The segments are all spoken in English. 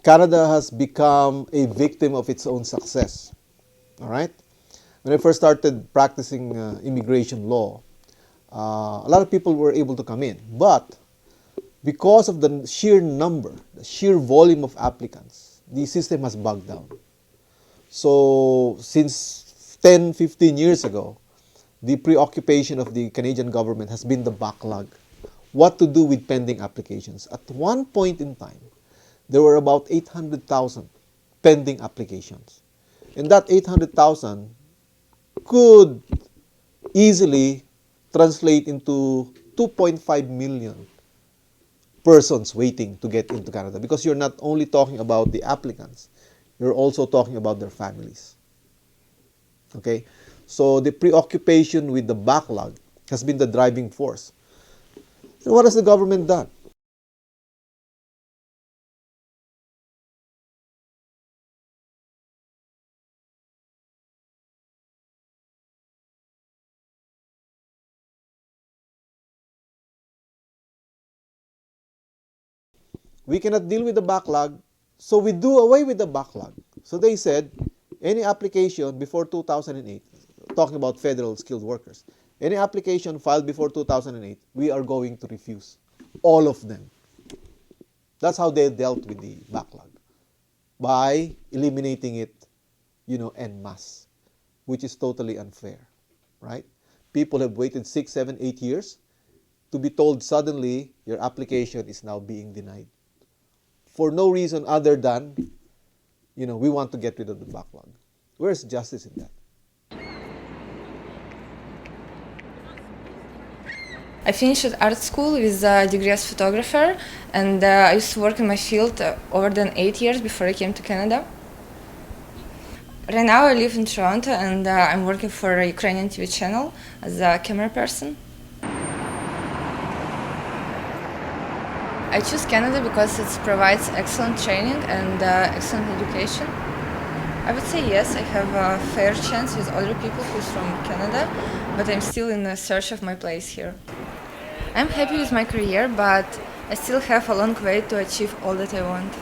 Canada has become a victim of its own success. All right? When I first started practicing immigration law, a lot of people were able to come in. But because of the sheer number, the sheer volume of applicants, the system has bogged down. So, since 10, 15 years ago, the preoccupation of the Canadian government has been the backlog. What to do with pending applications. At one point in time, there were about 800,000 pending applications. And that 800,000 could easily translate into 2.5 million persons waiting to get into Canada, because you're not only talking about the applicants, you're also talking about their families. Okay? So the preoccupation with the backlog has been the driving force. So what has the government done? We cannot deal with the backlog, so we do away with the backlog. So they said, any application before 2008, talking about federal skilled workers, any application filed before 2008, we are going to refuse. All of them. That's how they dealt with the backlog, by eliminating it, en masse, which is totally unfair, right? People have waited 6, 7, 8 years to be told suddenly your application is now being denied for no reason other than, we want to get rid of the backlog. Where's justice in that? I finished art school with a degree as photographer, and I used to work in my field over than 8 years before I came to Canada. Right now I live in Toronto, and I'm working for a Ukrainian TV channel as a camera person. I choose Canada because it provides excellent training and excellent education. I would say yes, I have a fair chance with other people who's from Canada, but I'm still in the search of my place here. I'm happy with my career, but I still have a long way to achieve all that I want.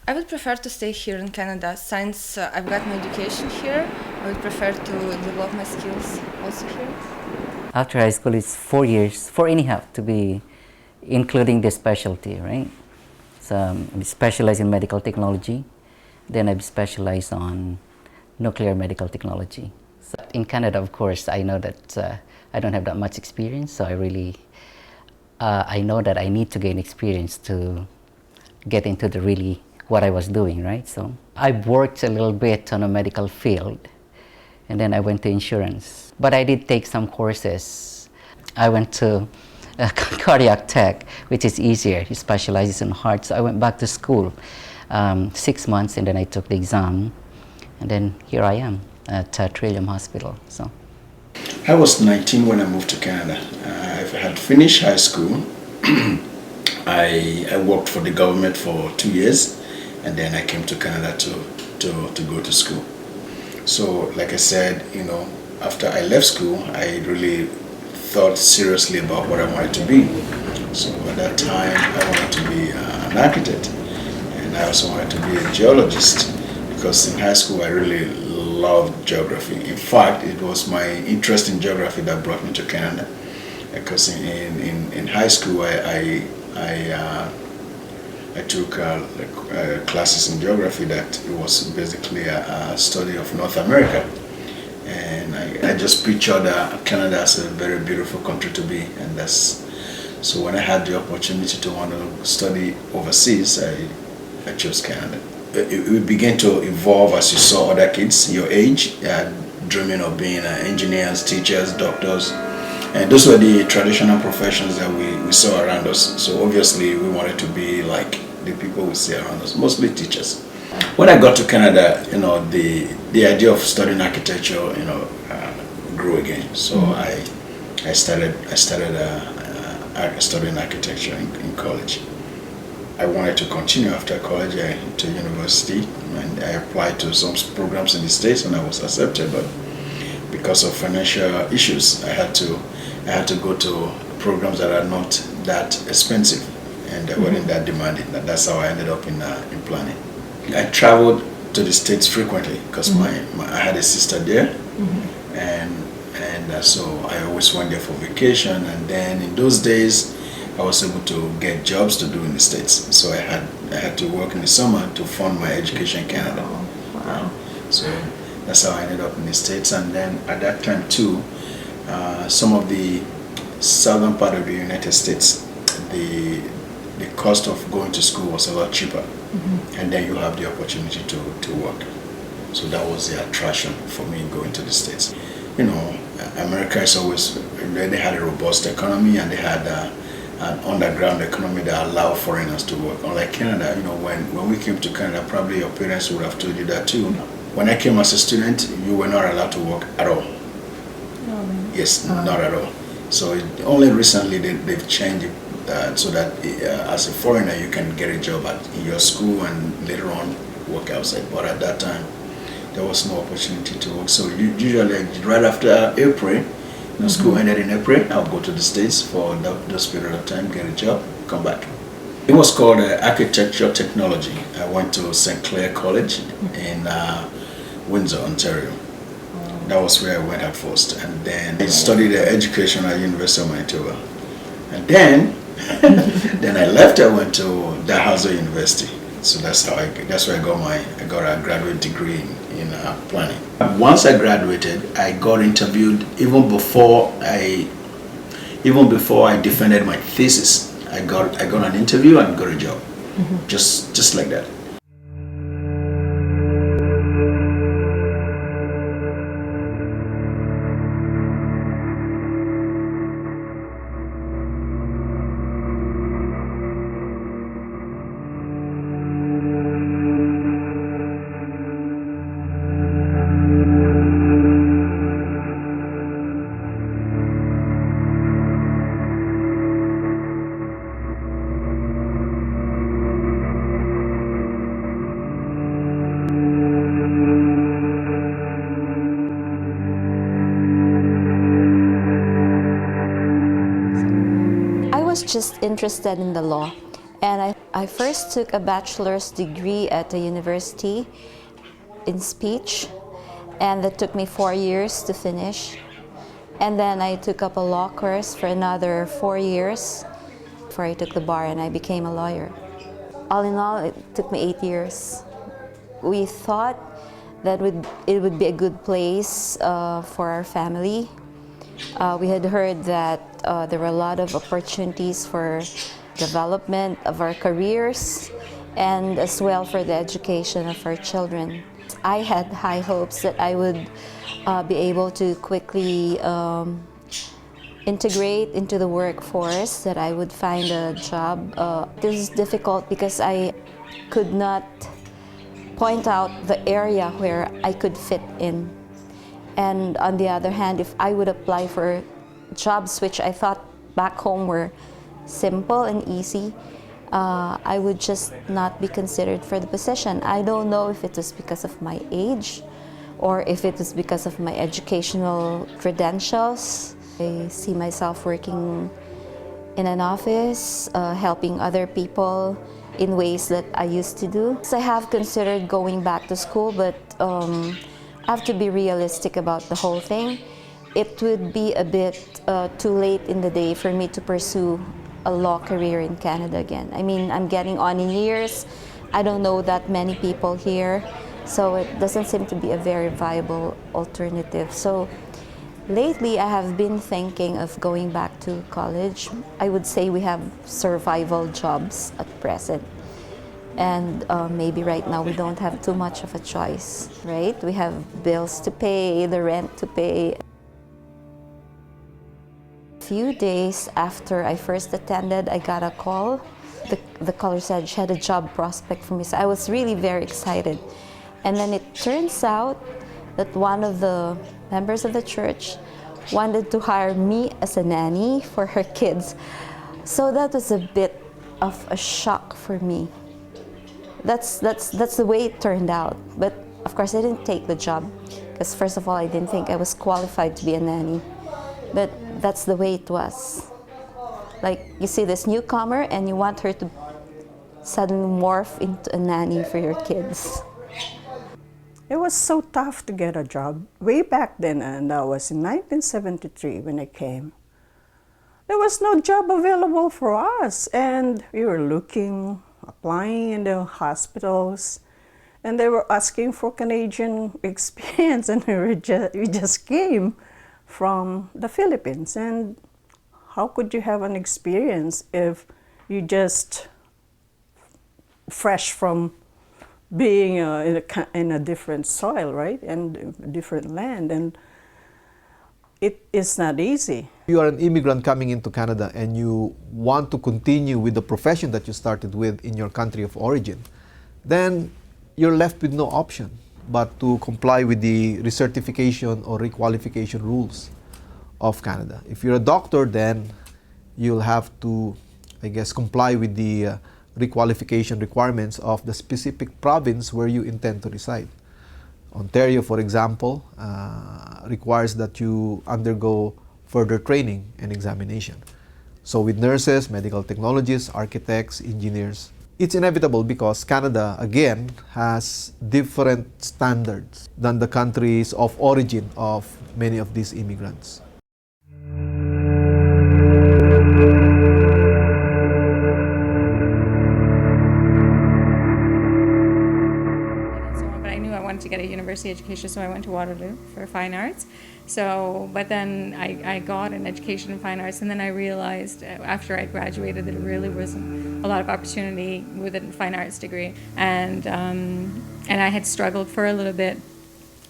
I would prefer to stay here in Canada. Since I've got my education here, I would prefer to develop my skills also here. After high school, it's 4 years, four and a half to be including the specialty, right? So I specialize in medical technology, then I specialize on nuclear medical technology. So in Canada, of course, I know that I don't have that much experience, so I know that I need to gain experience to get into the really what I was doing, right? So I worked a little bit on a medical field, and then I went to insurance. But I did take some courses. I went to cardiac tech, which is easier. He specializes in heart. So I went back to school 6 months, and then I took the exam, and then here I am at Trillium Hospital. So I was 19 when I moved to Canada. I had finished high school. I worked for the government for 2 years, and then I came to Canada to go to school. So, like I said, after I left school, I really thought seriously about what I wanted to be. So at that time, I wanted to be an architect, and I also wanted to be a geologist, because in high school I really loved geography. In fact, it was my interest in geography that brought me to Canada, because in high school I took classes in geography that it was basically a study of North America. And I just pictured Canada as a very beautiful country to be, and so when I had the opportunity to want to study overseas, I chose Canada. It began to evolve as you saw other kids your age dreaming of being engineers, teachers, doctors, and those were the traditional professions that we saw around us. So obviously we wanted to be like the people we see around us, mostly teachers. When I got to Canada, the idea of studying architecture, grew again. So I started studying architecture in college. I wanted to continue after college. I went to university and I applied to some programs in the States, and I was accepted. But because of financial issues, I had to go to programs that are not that expensive. and they weren't that demanding. That's how I ended up in planning. I traveled to the States frequently because I had a sister there, and so I always went there for vacation. And then in those days, I was able to get jobs to do in the States. So I had to work in the summer to fund my education in Canada. Wow. So that's how I ended up in the States. And then at that time too, some of the southern part of the United States, the cost of going to school was a lot cheaper. And then you have the opportunity to work. So that was the attraction for me going to the States. You know, America is always, they had a robust economy, and they had an underground economy that allowed foreigners to work. Unlike Canada, you know, when we came to Canada, probably your parents would have told you that too. When I came as a student, you were not allowed to work at all. Yes, not at all. So only recently they've changed it so that as a foreigner you can get a job in your school and later on work outside. But at that time, there was no opportunity to work. So usually right after April, school ended in April, I'll go to the States for those period of time, get a job, come back. It was called Architecture Technology. I went to St. Clair College in Windsor, Ontario. That was where I went at first. And then I studied education at University of Manitoba. And then I left. I went to Dalhousie University. So that's where I got a graduate degree in planning. Once I graduated, I got interviewed even before I defended my thesis. I got an interview and got a job, just like that. Just interested in the law, and I first took a bachelor's degree at the university in speech, and that took me 4 years to finish. And then I took up a law course for another 4 years before I took the bar and I became a lawyer. All in all, it took me 8 years. We thought that it would be a good place for our family. We had heard that there were a lot of opportunities for development of our careers and as well for the education of our children. I had high hopes that I would be able to quickly integrate into the workforce, that I would find a job. This is difficult because I could not point out the area where I could fit in. And on the other hand, if I would apply for jobs which I thought back home were simple and easy, I would just not be considered for the position. I don't know if it was because of my age or if it was because of my educational credentials. I see myself working in an office, helping other people in ways that I used to do. So I have considered going back to school, but I have to be realistic about the whole thing. It would be a bit too late in the day for me to pursue a law career in Canada again. I mean, I'm getting on in years. I don't know that many people here, so it doesn't seem to be a very viable alternative. So lately, I have been thinking of going back to college. I would say we have survival jobs at present. And maybe right now we don't have too much of a choice, right? We have bills to pay, the rent to pay. A few days after I first attended, I got a call. The caller said she had a job prospect for me, so I was really very excited. And then it turns out that one of the members of the church wanted to hire me as a nanny for her kids. So that was a bit of a shock for me. That's the way it turned out. But of course I didn't take the job because first of all I didn't think I was qualified to be a nanny. But that's the way it was. Like you see this newcomer and you want her to suddenly morph into a nanny for your kids. It was so tough to get a job. Way back then, and that was in 1973 when I came. There was no job available for us, and we were looking, applying in the hospitals, and they were asking for Canadian experience, and we just came from the Philippines. And how could you have an experience if you just fresh from being in a different soil, right, and a different land, and it is not easy. You are an immigrant coming into Canada and you want to continue with the profession that you started with in your country of origin, then you're left with no option but to comply with the recertification or requalification rules of Canada. If you're a doctor, then you'll have to, I guess, comply with the requalification requirements of the specific province where you intend to reside. Ontario, for example, requires that you undergo further training and examination. So with nurses, medical technologists, architects, engineers, it's inevitable because Canada, again, has different standards than the countries of origin of many of these immigrants. To get a university education, so I went to Waterloo for fine arts. So, but then I got an education in fine arts, and then I realized after I graduated that it really wasn't a lot of opportunity with a fine arts degree, and I had struggled for a little bit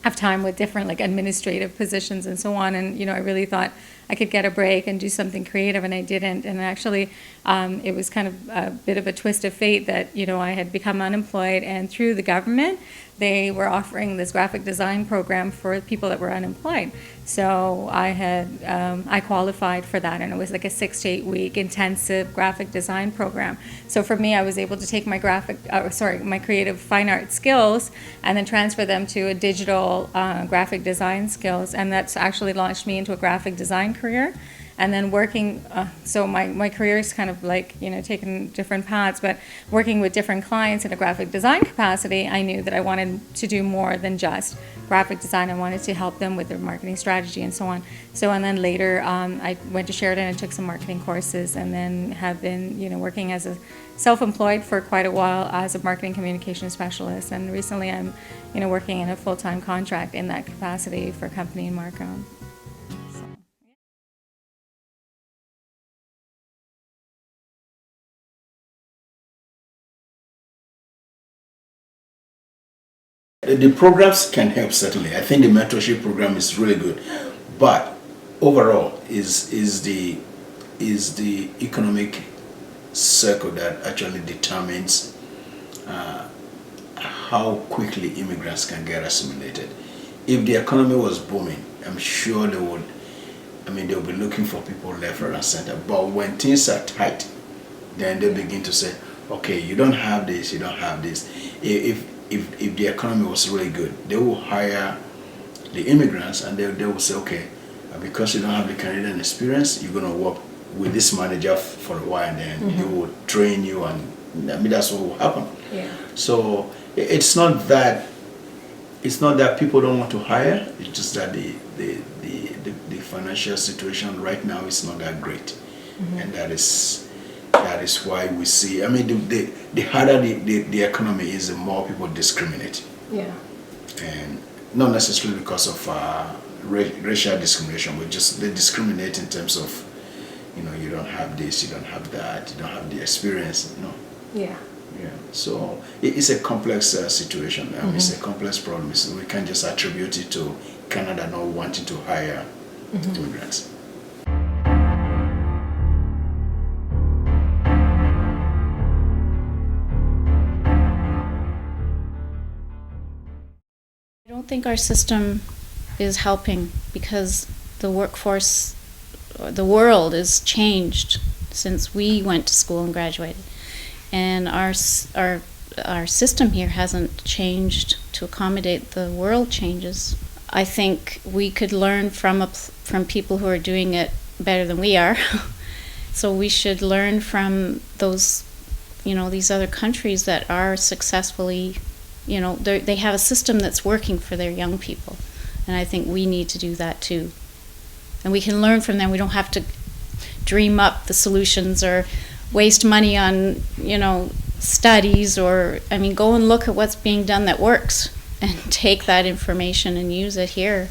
of time with different like administrative positions and so on, and I really thought I could get a break and do something creative, and I didn't. And actually, it was kind of a bit of a twist of fate that I had become unemployed, and through the government, they were offering this graphic design program for people that were unemployed. So I qualified for that, and it was like a 6 to 8 week intensive graphic design program. So for me, I was able to take my my creative fine art skills and then transfer them to a digital graphic design skills, and that's actually launched me into a graphic design career. And then working, so my career is kind of like, taking different paths, but working with different clients in a graphic design capacity, I knew that I wanted to do more than just graphic design. I wanted to help them with their marketing strategy and so on. So, and then later I went to Sheridan and took some marketing courses, and then have been, working as a self-employed for quite a while as a marketing communication specialist. And recently I'm, working in a full-time contract in that capacity for a company in Markham. The programs can help, certainly. I think the mentorship program is really good, but overall is the economic circle that actually determines how quickly immigrants can get assimilated. If the economy was booming, I'm sure they'll be looking for people left, right, and center. But when things are tight, then they begin to say, okay, you don't have this, you don't have this. If the economy was really good, they will hire the immigrants, and they will say, okay, because you don't have the Canadian experience, you're going to work with this manager for a while, and then he will train you, and that's what will happen. Yeah. So it's not that people don't want to hire. It's just that the financial situation right now is not that great, and that is why we see. The harder the economy is, the more people discriminate. Yeah. And not necessarily because of racial discrimination, but just they discriminate in terms of, you don't have this, you don't have that, you don't have the experience. Yeah. Yeah. So it's a complex situation. It's a complex problem. So we can't just attribute it to Canada not wanting to hire immigrants. I don't think our system is helping, because the workforce, the world is changed since we went to school and graduated, and our system here hasn't changed to accommodate the world changes. I think we could learn from people who are doing it better than we are, So we should learn from those, these other countries that are successfully, they have a system that's working for their young people. And I think we need to do that too. And we can learn from them. We don't have to dream up the solutions or waste money on, studies go and look at what's being done that works and take that information and use it here.